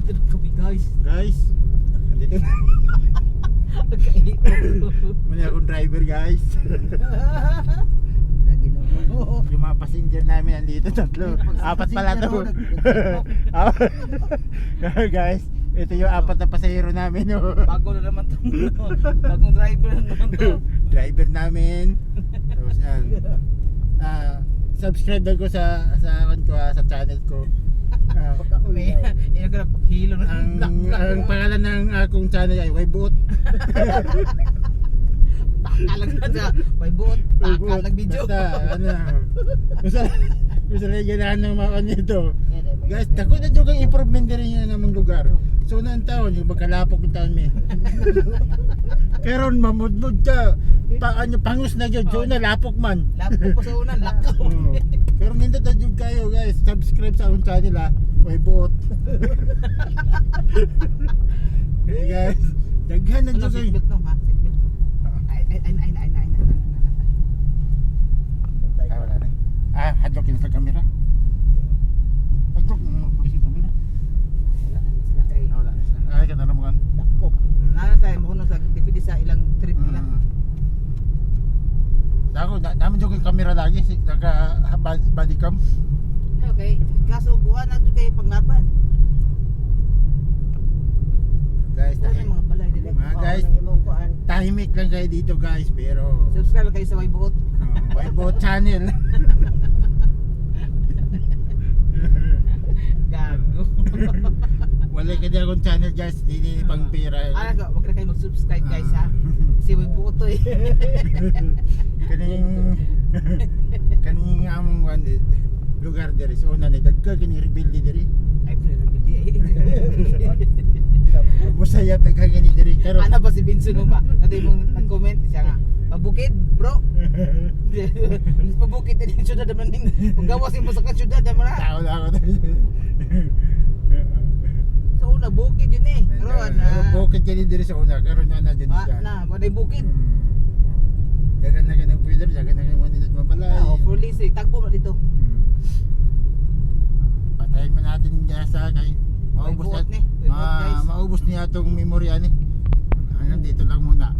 Nandito na kami guys. Guys, andito na. Okay. Muna akong driver guys. Lagi na ako. Yung mga passenger namin andito, tatlo. Apat pala to. Guys, ito yung apat na pasahero namin. Bago na naman to. Bagong driver na naman to. Driver namin. Tapos yan. Subscribe lang ko sa channel ko. May ina ka na paghilo na Ang pangalan ng akong channel ay Waybot. Pakalag na sa may buot. Pakalag video. Basta ano. Basta ganahan ng mga nito. Guys, dako na jud ang improvement rin yan namang lugar. So na ang taon yung magkalapok ng taon mi. Karon mamudmud ka. Pangus na jud so na lapok man. Lapok pa sa unan, lakaw. Pero nindot na jud kayo guys. Subscribe sa akong channel ha. Waybot. Hey guys, daghan na Ano jud kayo. seatbelt no ha? Seatbelt no. Ay. Wala na. Hadlokin sa camera. Hadlok mo pulis yung camera. Wala na kay. Wala na sila. Ay, ka na naman. Dakop. Nana sa mo kuno sa depende sa ilang trip nila. Dako, namin yung camera lagi. Naka body cam. Okay, kaso kuha na to kay panglaban. Guys, Kuha na mga balay dili. Mga guys, tahimik lang kayo dito guys. Pero Subscribe kayo sa Waybuot. Waybot channel. Gago. Wala ka di akong channel guys. Hindi pang pira. Wag na kayo mag-subscribe guys ha. Kasi Waybuot to eh. Kaning among lugar diri sa una ni dagka kini rebuild diri. Ay piniribindi eh. Musaya dagka kini diri karon. Ano ba si Vince no ba? Kasi mong nag-comment siya nga. Pabukid bro. Pabukid din yung syudad naman din. Kung gawasin mo sa syudad naman na. Tao na ako. Sa una bukid yun eh. Karoon na. Bukid kini diri sa una karon na dyan siya. Na, waday bukid. Dagan na kanang pwede, dagan na kanang manindot mapalay. For lease eh. Tagpo ba dito? Patayin mo natin yung gasa kay maubos Waybot na, ni. Waybot, guys. maubos niya itong memorya ni. Hanggang dito lang muna.